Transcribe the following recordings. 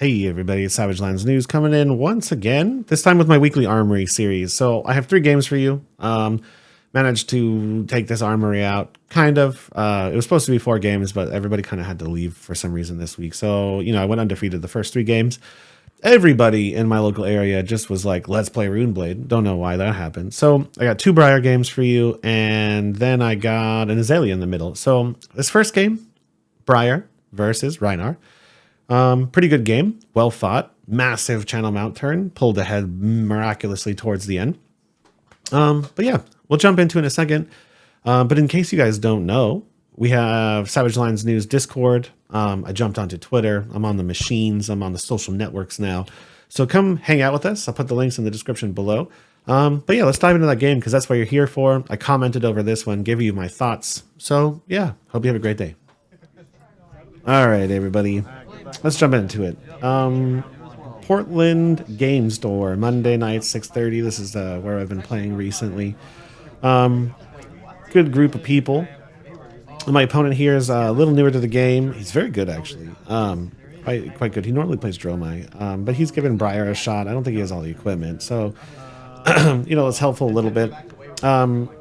Hey everybody, it's Savagelandsnews coming in once again, this time with my Weekly Armory Series. So I have 3 games for you. Managed to take this armory out, kind of. It was supposed to be 4 games, but everybody kind of had to leave for some reason this week. So, I went undefeated the first 3 games. Everybody in my local area just was like, let's play Runeblade. Don't know why that happened. So I got 2 Briar games for you, and then I got an Azalea in the middle. So this first game, Briar versus Rhinar. Pretty good game, well fought, massive channel mount turn, pulled ahead miraculously towards the end. But yeah, we'll jump into it in a second. But in case you guys don't know, we have Savagelandsnews Discord. I jumped onto Twitter. I'm on the machines. I'm on the social networks now. So come hang out with us. I'll put the links in the description below. But yeah, let's dive into that game because that's what you're here for. I commented over this one, gave you my thoughts. So yeah, hope you have a great day. All right, everybody. Let's jump into it. Portland Game Store, Monday night, 6:30. This is where I've been playing recently. Good group of people. My opponent here is a little newer to the game. He's very good, actually. Quite good. He normally plays Dromai, but he's given Briar a shot. I don't think he has all the equipment, so it's helpful a little bit. I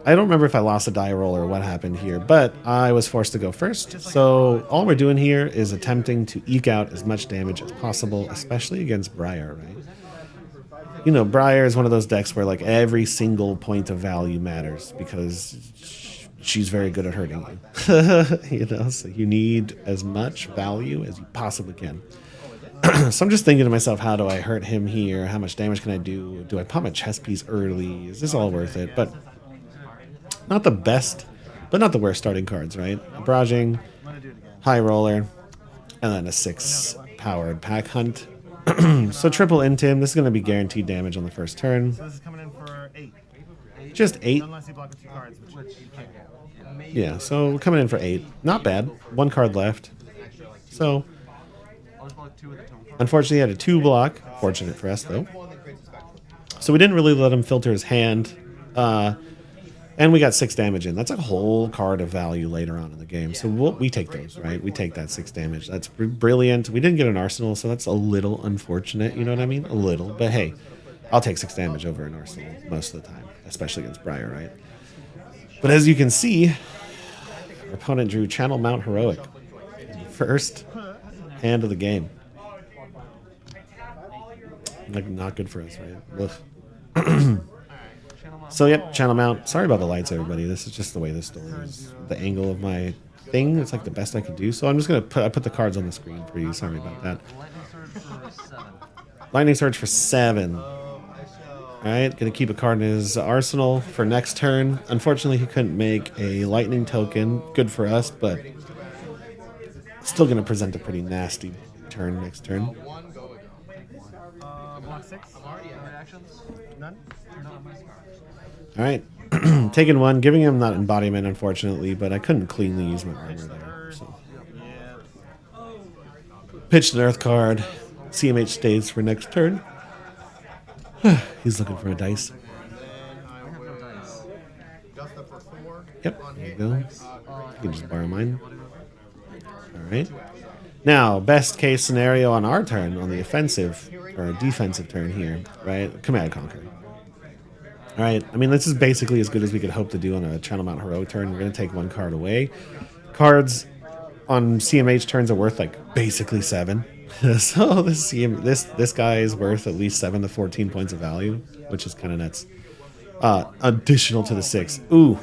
don't remember if I lost a die roll or what happened here, but I was forced to go first. So all we're doing here is attempting to eke out as much damage as possible, especially against Briar, right? Briar is one of those decks where like every single point of value matters because she's very good at hurting you. So you need as much value as you possibly can. So I'm just thinking to myself, how do I hurt him here? How much damage can I do? Do I pop a chess piece early? Is this all worth it? But not the best, but not the worst starting cards, right? Barraging, high roller, and then a 6-powered pack hunt. So triple into him. This is going to be guaranteed damage on the first turn. So this is coming in for 8. Just 8. Unless you block with 2 cards, which you can't get. Yeah, so coming in for 8. Not bad. 1 card left. So unfortunately, he had a 2 block. Fortunate for us, though. So we didn't really let him filter his hand. And we got 6 damage in. That's a whole card of value later on in the game. So we take those, right? We take that 6 damage. That's brilliant. We didn't get an arsenal, so that's a little unfortunate. You know what I mean? A little. But hey, I'll take 6 damage over an arsenal most of the time, especially against Briar, right? But as you can see, our opponent drew Channel Mount Heroic. First hand of the game. Like, not good for us, right? Ugh. So, yep, Channel Mount. Sorry about the lights, everybody. This is just the way this store is. The angle of my thing, it's like the best I could do. So I'm just going to put the cards on the screen for you. Sorry about that. Lightning Surge for 7. All right, going to keep a card in his arsenal for next turn. Unfortunately, he couldn't make a lightning token. Good for us, but still going to present a pretty nasty turn next turn. Block 6. Reactions? None? All right, taking 1, giving him that embodiment, unfortunately, but I couldn't cleanly use my armor there. So. Pitched an Earth card. CMH stays for next turn. He's looking for a dice. Yep, there you go. You can just borrow mine. All right. Now, best case scenario on our turn, on the offensive or defensive turn here, right? Command Conquer. All right. I mean, this is basically as good as we could hope to do on a Channel Mount Heroic turn. We're going to take 1 card away. Cards on CMH turns are worth like basically 7. So this guy is worth at least 7 to 14 points of value, which is kind of nuts. Additional to the 6. Ooh,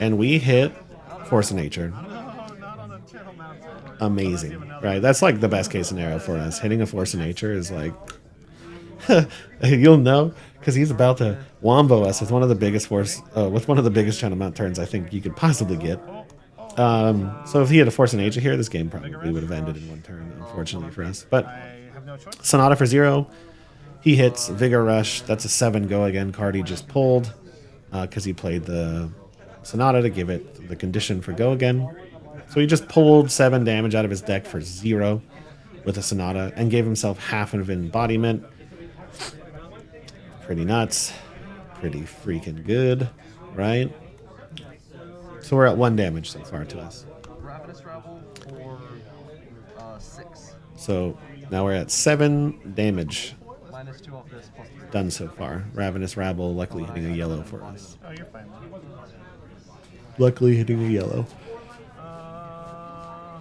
and we hit Force of Nature. Amazing, right? That's like the best case scenario for us. Hitting a Force of Nature is like, you'll know because he's about to wombo us with one of the biggest Channel Mount turns I think you could possibly get. So if he had a Force of Nature here, this game probably would have ended in 1 turn, unfortunately for us. But Sonata for 0. He hits Vigor Rush. That's a 7 go again card he just pulled because he played the Sonata to give it the condition for go again. So he just pulled 7 damage out of his deck for 0 with a Sonata and gave himself half of an embodiment. Pretty nuts. Pretty freaking good, right? So we're at 1 damage so far to us. 6. So now we're at 7 damage -2 off this, plus 3. done so far. Ravenous Rabble luckily hitting a yellow for us. Oh, you're fine. Luckily hitting a yellow. Uh,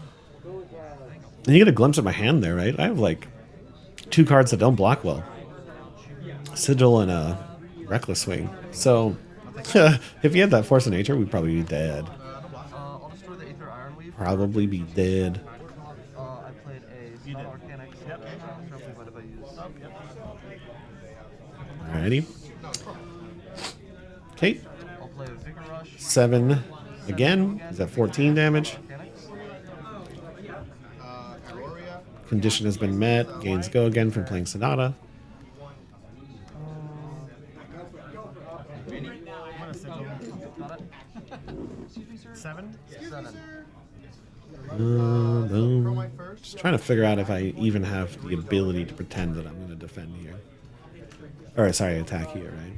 And you get a glimpse of my hand there, right? I have like 2 cards that don't block well. Sigil and a Reckless Swing. So if you had that Force of Nature, we'd probably be dead. I'll destroy the Aether Ironweave. Probably be dead. I played a Spell Arcanic. Yep. Trophy, but if I use. Alrighty. Okay. I'll play a Vigor Rush. 7 again. Is that 14 damage? Arcanics. Condition has been met. Gains go again from playing Sonata. I'm gonna sigil. Got it. 7? 7. Boom. Just trying to figure out if I even have the ability to pretend that I'm going to defend here. Or, sorry, attack here, right?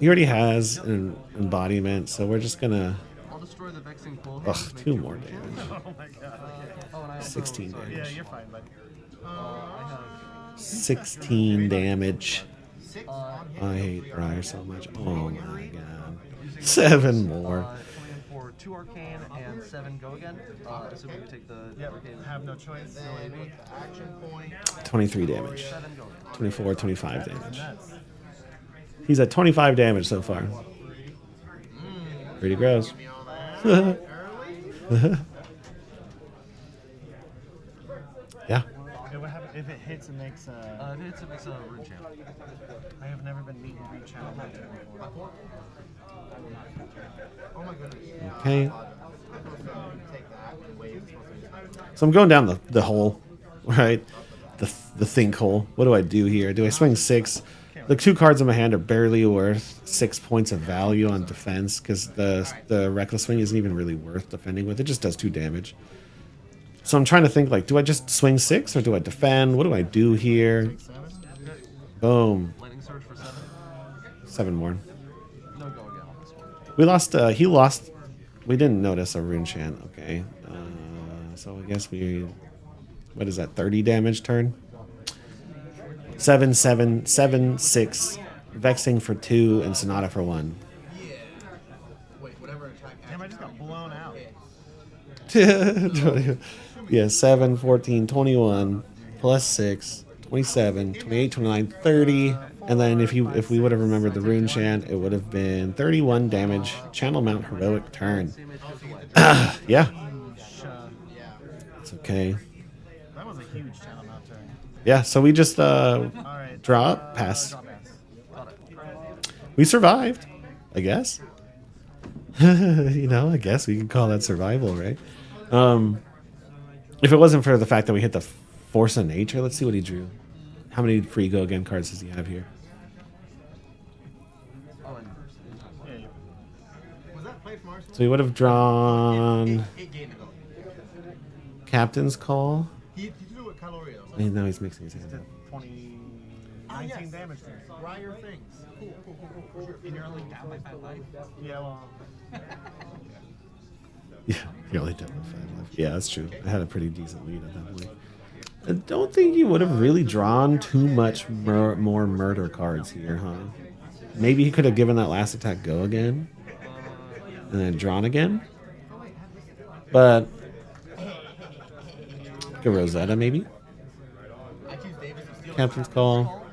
He already has an embodiment, so we're just going to... I'll destroy the Vexing Pull. Ugh, 2 more damage. Oh my god. Oh, and I also, 16 sorry. damage. Yeah, you're fine, buddy. I 16 damage. have. I hate Briar so much. Oh my god. 7 more. Coming in for 2 Arcane and 7 go again. Assuming we take the Arcane. Have no choice. No AV. Action point. 23 damage. 7 go again. 24, 25 damage. Nuts. He's at 25 damage so far. Pretty gross. Yeah. If it hits, it makes a. If it hits, it makes a Rune Champ. I have never been beaten through channel before. Oh my goodness. Okay. Take that and wait. It's supposed to be. So I'm going down the hole, right? The think hole. What do I do here? Do I swing 6? The 2 cards in my hand are barely worth 6 points of value on defense because the Reckless Swing isn't even really worth defending with. It just does 2 damage. So I'm trying to think, like, do I just swing 6 or do I defend? What do I do here? Boom. Lightning Surge for 7. 7 more. No go again on this one. We lost, he lost, we didn't notice a Rune Chant, okay. So I guess we, what is that, 30 damage turn? 7, 7, 7, 6, Vexing for 2, and Sonata for 1. Damn, I just got blown out. Yeah, 7, 14, 21, plus 6, 27, 28, 29, 30. And then if we would have remembered the Rune Chant, it would have been 31 damage. Channel Mount Heroic turn. Yeah. It's okay. That was a huge channel mount turn. Yeah, so we just Alright. draw up, pass. Drop pass. Got it. We survived, I guess. You know, I guess we can call that survival, right? If it wasn't for the fact that we hit the Force of Nature, let's see what he drew. How many free go again cards does he have here? Oh, and Yeah, you- was that play from Arsenal? So he would have drawn 8 game ago. Captain's Call. He drew it Calorio. And now he's mixing his hand up. 20, 19 damage there. Briar things. Cool. And you're only down by 5 life. Yeah, well, Yeah, you're only down by 5 left. Yeah, that's true. I had a pretty decent lead at that point. I don't think he would have really drawn too much more murder cards here, huh? Maybe he could have given that last attack go again. And then drawn again. But... Go Rosetta, maybe? Captain's Call.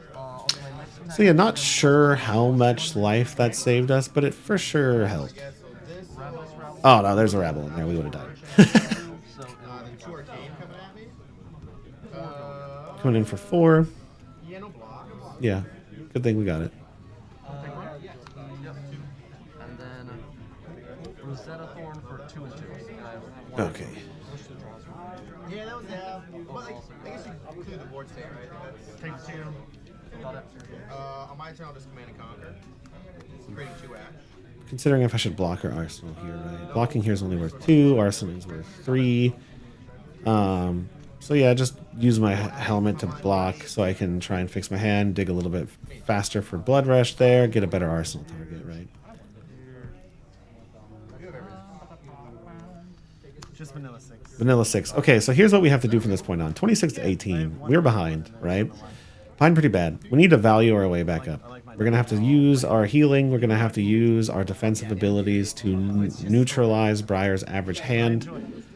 So yeah, not sure how much life that saved us, but it for sure helped. Oh no, there's a Rabble in there. We would have died. Coming in for 4. Yeah, good thing we got it. And then Rosetta Thorn for 2 and 2. Okay. yeah, that was but like, I guess you clear the board state, right? Take 2. Got it. On my turn, I'll just command and conquer. Creating 2 act. Considering if I should block or Arsenal here, right? Blocking here is only worth 2. Arsenal is worth 3. So yeah, just use my helmet to block so I can try and fix my hand, dig a little bit faster for Blood Rush there, get a better Arsenal target, right? Just vanilla 6. Vanilla 6. Okay, so here's what we have to do from this point on. 26 to 18. We're behind, right? Behind pretty bad. We need to value our way back up. We're going to have to use our healing. We're going to have to use our defensive abilities to neutralize Briar's average hand.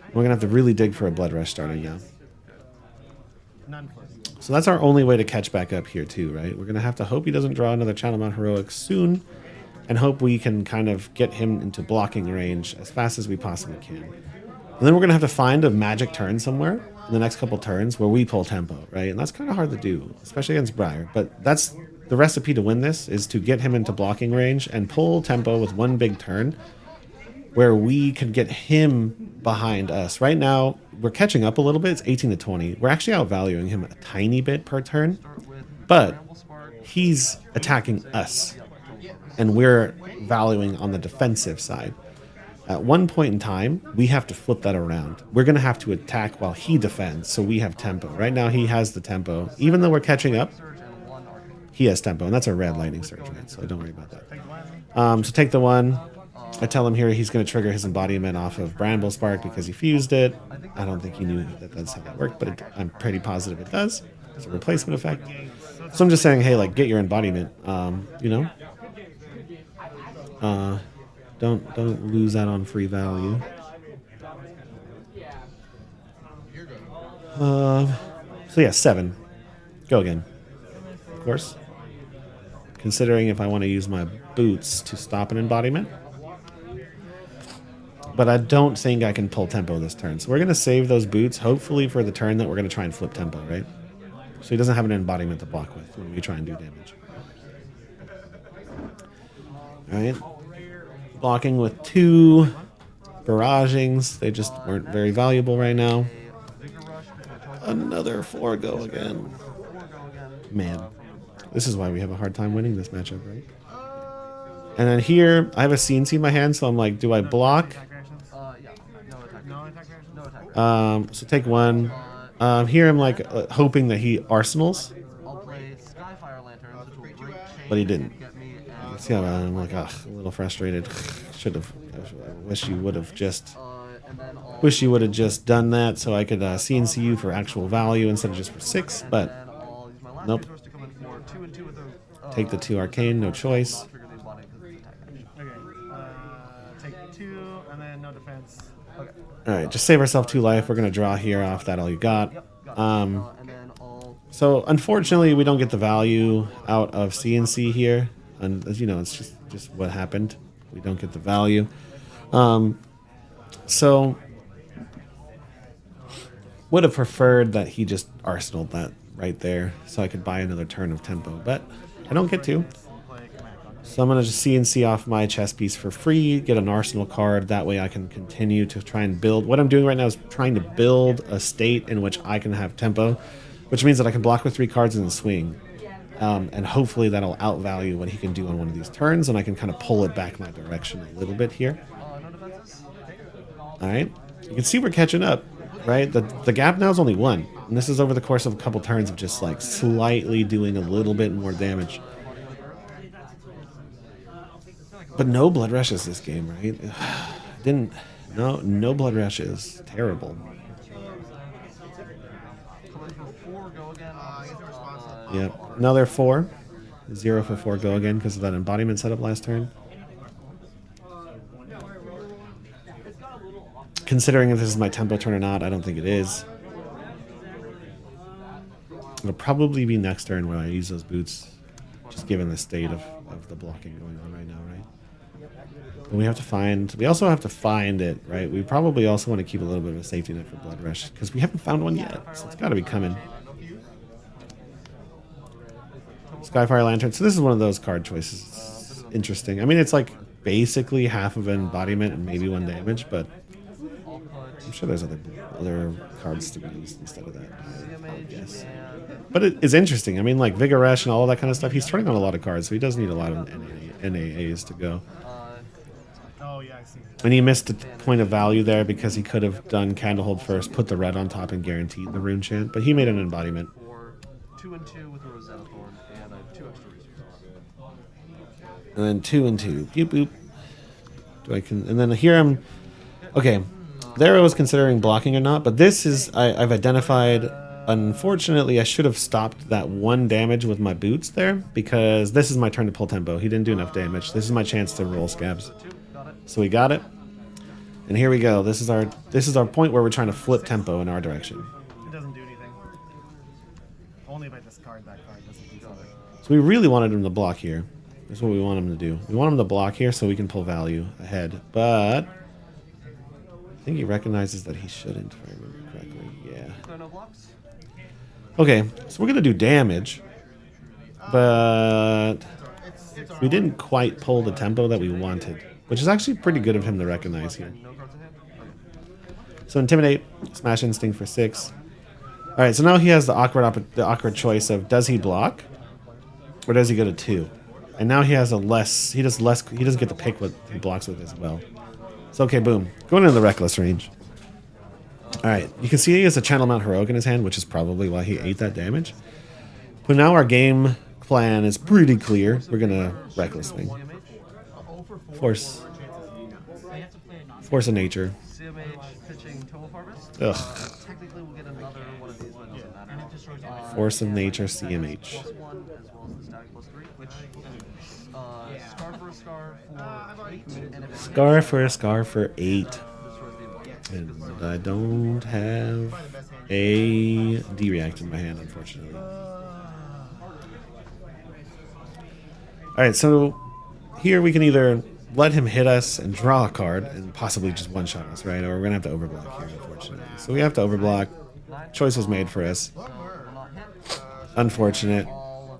We're going to have to really dig for a Blood Rush starting now. So that's our only way to catch back up here too, right? We're going to have to hope he doesn't draw another Channel Mount Heroic soon and hope we can kind of get him into blocking range as fast as we possibly can. And then we're going to have to find a magic turn somewhere in the next couple turns where we pull tempo, right? And that's kind of hard to do, especially against Briar. But that's the recipe to win this, is to get him into blocking range and pull tempo with one big turn where we can get him behind us. Right now, we're catching up a little bit. It's 18 to 20. We're actually outvaluing him a tiny bit per turn, but he's attacking us, and we're valuing on the defensive side. At one point in time, we have to flip that around. We're going to have to attack while he defends, so we have tempo. Right now, he has the tempo. Even though we're catching up, he has tempo, and that's a red lightning surge, right? So don't worry about that. So take the one. I tell him here he's going to trigger his embodiment off of Bramble Spark because he fused it. I don't think he knew that that's how that worked, but I'm pretty positive it does. It's a replacement effect. So I'm just saying, hey, like, get your embodiment, you know? Don't lose out on free value. So yeah, 7. Go again. Of course. Considering if I want to use my boots to stop an embodiment. But I don't think I can pull tempo this turn. So we're going to save those boots, hopefully for the turn that we're going to try and flip tempo, right? So he doesn't have an embodiment to block with when we try and do damage. All right. Blocking with 2 barragings. They just weren't very valuable right now. Another 4 go again. Man, this is why we have a hard time winning this matchup, right? And then here, I have a CNC in my hand, so I'm like, do I block? So take 1. Here I'm like hoping that he arsenals. But he didn't. See how I'm like, ugh, a little frustrated. Should have. Wish you would have just done that so I could CNC you for actual value instead of just for 6. But nope. Take the 2 arcane, no choice. Take 2 and then no defense. Okay. All right, just save ourselves 2 life. We're gonna draw here off that all you got. So unfortunately, we don't get the value out of CNC here, and as you know, it's just what happened. We don't get the value. So would have preferred that he just arsenaled that right there, so I could buy another turn of tempo, but I don't get to. So I'm going to just CNC off my chess piece for free, get an arsenal card. That way I can continue to try and build. What I'm doing right now is trying to build a state in which I can have tempo, which means that I can block with 3 cards in the swing. And hopefully that'll outvalue what he can do on one of these turns, and I can kind of pull it back my direction a little bit here. All right. You can see we're catching up, right? The gap now is only 1. And this is over the course of a couple turns of just like slightly doing a little bit more damage. But no blood rushes this game, right? No blood rushes. Terrible. Yep. Another 4. 0 for 4 go again because of that embodiment setup last turn. Considering if this is my tempo turn or not, I don't think it is. It'll probably be next turn where I use those boots, just given the state of the blocking going on right now, right? But we also have to find it, right? We probably also want to keep a little bit of a safety net for Blood Rush, because we haven't found one yet, so it's got to be coming. Skyfire Lantern. So this is one of those card choices. It's interesting. I mean, it's like basically half of an embodiment and maybe 1 damage, but I'm sure there's other cards to be used instead of that, I would guess. But it is interesting. I mean, like Vigor Rush and all that kind of stuff, he's turning on a lot of cards, so he does need a lot of NAAs to go. Oh, yeah, I see. And he missed a point of value there because he could have done Candlehold first, put the red on top, and guaranteed the rune chant, but he made an embodiment. 2 and 2 with a Rosetta Thorn and 2 extra resources. And then 2 and 2. Boop, boop. And then here I'm... Okay. there I was considering blocking or not, but this is, I've identified, unfortunately, I should have stopped that 1 damage with my boots there, because this is my turn to pull tempo. He didn't do enough damage. This is my chance to roll scabs. So we got it. And here we go. This is our point where we're trying to flip tempo in our direction. It doesn't do anything. Only if I discard that card doesn't do something. So we really wanted him to block here. That's what we want him to do. We want him to block here so we can pull value ahead. But I think he recognizes that he shouldn't, if I remember correctly. Yeah. No blocks. Okay, so we're going to do damage. But we didn't quite pull the tempo that we wanted, which is actually pretty good of him to recognize here. No cards in hand. Okay. So Intimidate, Smash Instinct for 6. All right, so now he has the awkward choice of does he block or does he go to 2? And now he has he doesn't get to pick what he blocks with as well. So okay, boom, going into the reckless range. All right, you can see he has a Channel Mount Heroic in his hand, which is probably why he ate that damage. But now our game plan is pretty clear. We're gonna reckless swing. Force of nature. CMH pitching Total Harvest. Ugh. Technically, we'll get another one of these, but it doesn't matter. Force of nature, CMH. +1 as well as the static +3, which scar for a scar for 8, and if it's Scar for 8. destroys the environment. And I don't have a D-React in my hand, unfortunately. Alright, so here we can either let him hit us and draw a card and possibly just one-shot us, right? Or we're going to have to overblock here, unfortunately. So we have to overblock. Choice was made for us. So will not hit. Unfortunate.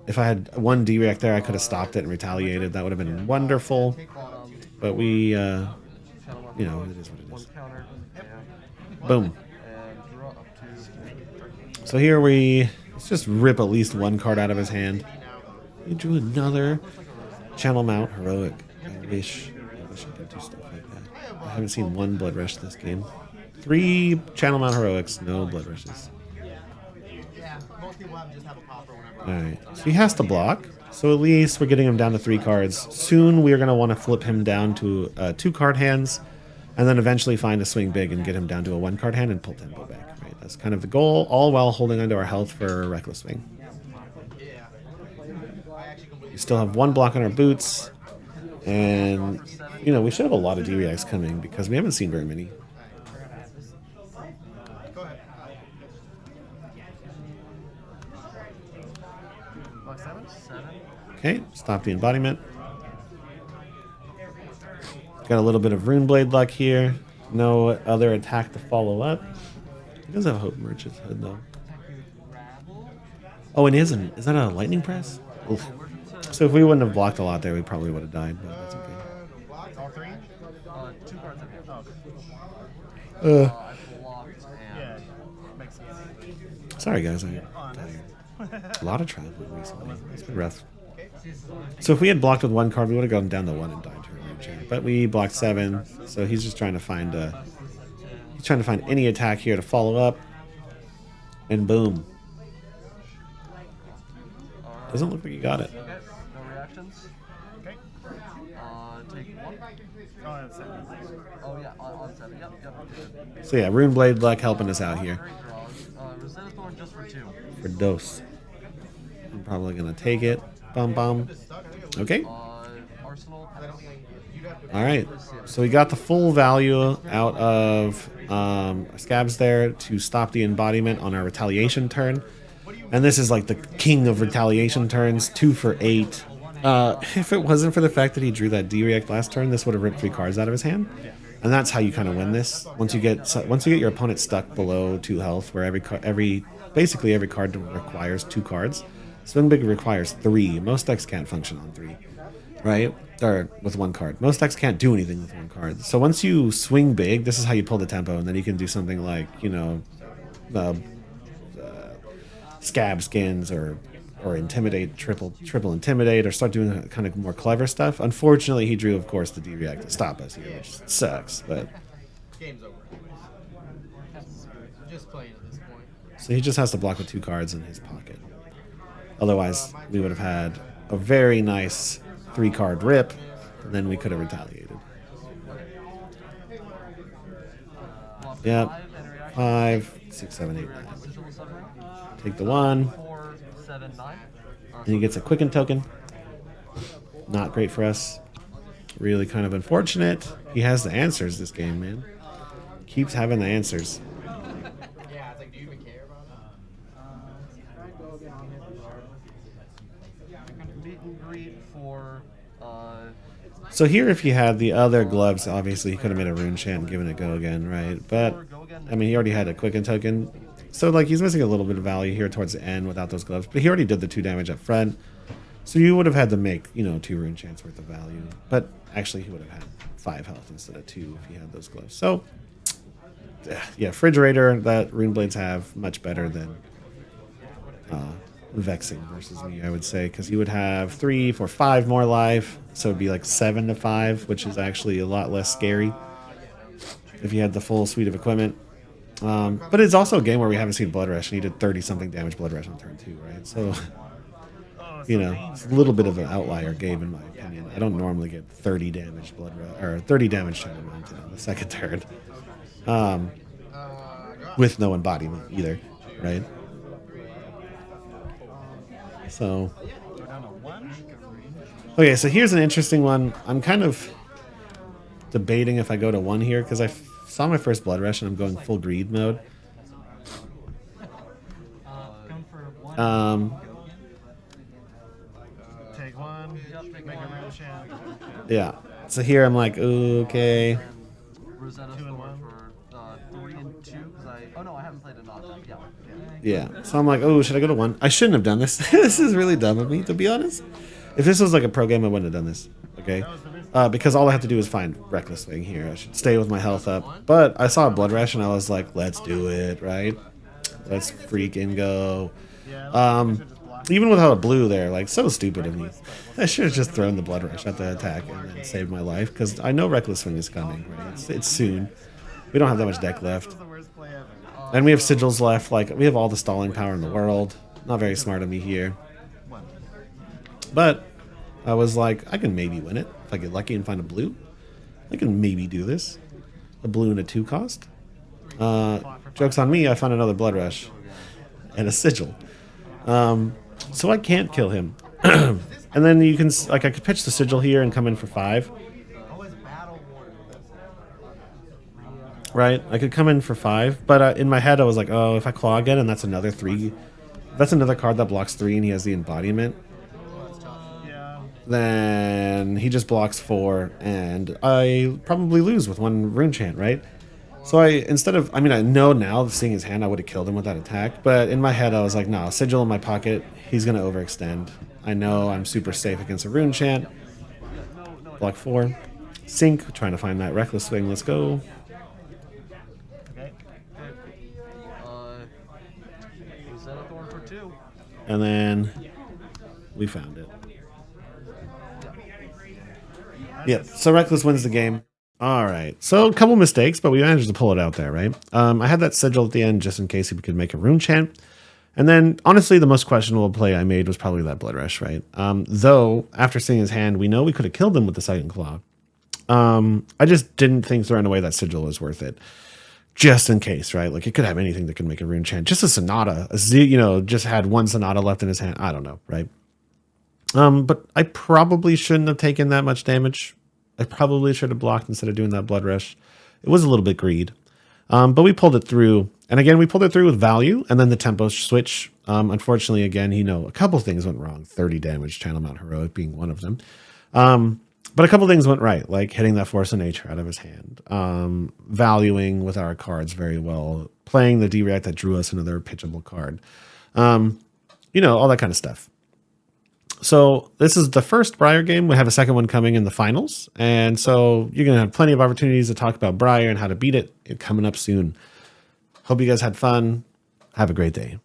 If I had 1 D-React there, I could have stopped it and retaliated. That would have been wonderful. But we, you know, it is what it One is. counter. Boom. And draw up to. So here let's just rip at least 1 card out of his hand. He drew another Channel Mount Heroic. I wish I could do stuff like that. I haven't seen 1 Blood Rush this game. 3 Channel Mount Heroics, no Blood Rushes. Yeah, most people just have a popper whenever. Alright, so he has to block. So at least we're getting him down to 3 cards. Soon we're going to want to flip him down to 2 card hands, and then eventually find a swing big and get him down to a 1 card hand and pull tempo back. Right, that's kind of the goal, all while holding onto our health for a reckless swing. We still have 1 block on our boots, and you know we should have a lot of D-Reacts coming because we haven't seen very many. Block 7. Okay, stop the embodiment. Got a little bit of Runeblade luck here. No other attack to follow up. He does have Hope Merchant's Hood though. Oh, and is that a lightning press? Oof. So if we wouldn't have blocked a lot there, we probably would have died, but that's okay. All 3? 2 cards in hand. Uh, I blocked Yeah, and. makes sense. Sorry guys, I'm tired. A lot of traveling recently. It's been rough. So if we had blocked with 1 card, we would have gone down to 1 and died to a range here. But we blocked 7, so he's just trying to find any attack here to follow up. And boom. Doesn't look like you got it. Okay, no reactions. Okay. Take 1. Oh, that's 7. Oh, yeah, on 7. Yep. So yeah, Runeblade luck helping us out here. Great draws. Rosetta Thorn just for 2. For dose. I'm probably gonna take it. Bum bum. Okay. Arsenal. Alright. So we got the full value out of scabs there to stop the embodiment on our retaliation turn. And this is like the king of retaliation turns, 2 for 8. If it wasn't for the fact that he drew that D-React last turn, this would have ripped 3 cards out of his hand. And that's how you kind of win this. Once you get your opponent stuck below 2 health, where basically every card requires 2 cards. Swing Big requires 3. Most decks can't function on 3, right? Or with 1 card. Most decks can't do anything with 1 card. So once you swing big, this is how you pull the tempo, and then you can do something like, you know, scab skins or intimidate, triple intimidate, or start doing kind of more clever stuff. Unfortunately, he drew, of course, the D-React to stop us here, which sucks. But Game's over anyways. Just playing at this point. so he just has to block with 2 cards in his pocket. Otherwise, we would have had a very nice 3-card rip, and then we could have retaliated. Yep. 5, 6, 7, 8, 9. Take the 1. 4, 7, 9. And he gets a quicken token. Not great for us. Really kind of unfortunate. He has the answers this game, man. Keeps having the answers. Yeah, it's like, do you even care about it? Meet and greet for So here, if he had the other gloves, obviously he could have made a rune chant and given it go again, right? But, I mean, he already had a quicken token. So, like, he's missing a little bit of value here towards the end without those gloves. But he already did the 2 damage up front. So you would have had to make, you know, 2 rune chants worth of value. But actually, he would have had 5 health instead of 2 if he had those gloves. So, yeah, Refrigerator that rune blades have much better than Vexing versus me, I would say, because he would have 3, 4, 5 more life, so it'd be like 7 to 5, which is actually a lot less scary if you had the full suite of equipment. But it's also a game where we haven't seen Blood Rush, and he did 30 something damage Blood Rush on turn 2, right? So, you know, it's a little bit of an outlier game in my opinion. I don't normally get 30 damage Blood Rush or 30 damage Shadow Mountain on the second turn, with no embodiment either, right? So, okay, so here's an interesting one. I'm kind of debating if I go to 1 here because I saw my first Blood Rush and I'm going full greed mode. Take 1, make a rune chant. Yeah. So here I'm like, ooh, okay. Rosetta Thorn for 3 and 2 because I no, I haven't played a knockdown. Yeah. So I'm like, oh, should I go to 1? I shouldn't have done this. This is really dumb of me, to be honest. If this was like a pro game, I wouldn't have done this. Okay. Because all I have to do is find Reckless Swing here. I should stay with my health up. But I saw a Blood Rush and I was like, let's do it, right? Let's freaking go. Even without a blue there, like, so stupid of me. I should have just thrown the Blood Rush at the attack and then saved my life, because I know Reckless Swing is coming, right? It's soon. We don't have that much deck left. And we have sigils left, like, we have all the stalling power in the world. Not very smart of me here. But I was like, I can maybe win it. If I get lucky and find a blue, I can maybe do this. A blue and a 2 cost. Joke's on me, I found another Blood Rush. And a sigil. So I can't kill him. And then you can, like, I could pitch the sigil here and come in for 5. Right? I could come in for 5, but in my head I was like, oh, if I claw again and that's another 3, that's another card that blocks 3 and he has the embodiment, then he just blocks 4 and I probably lose with 1 rune chant, right? So I mean, I know now, seeing his hand, I would have killed him with that attack, but in my head I was like, no, sigil in my pocket, he's going to overextend. I know I'm super safe against a rune chant. Block 4. Sink, trying to find that Reckless Swing, let's go. And then we found it. Yep, so Reckless wins the game. All right, so a couple mistakes, but we managed to pull it out there, right? I had that sigil at the end just in case we could make a rune chant. And then, honestly, the most questionable play I made was probably that Blood Rush, right? Though, after seeing his hand, we know we could have killed him with the second claw. I just didn't think throwing away that sigil was worth it. Just in case, right? Like, it could have anything that could make a rune chant. Just a Sonata. Just had 1 Sonata left in his hand. I don't know, right? But I probably shouldn't have taken that much damage. I probably should have blocked instead of doing that Blood Rush. It was a little bit greed. But we pulled it through. And again, we pulled it through with value. And then the tempo switch. Unfortunately, again, a couple things went wrong. 30 damage, Channel Mount Heroic being one of them. But a couple things went right, like hitting that Force of Nature out of his hand, valuing with our cards very well, playing the D-React that drew us another pitchable card, all that kind of stuff. So this is the first Briar game. We have a second one coming in the finals. And so you're going to have plenty of opportunities to talk about Briar and how to beat it coming up soon. Hope you guys had fun. Have a great day.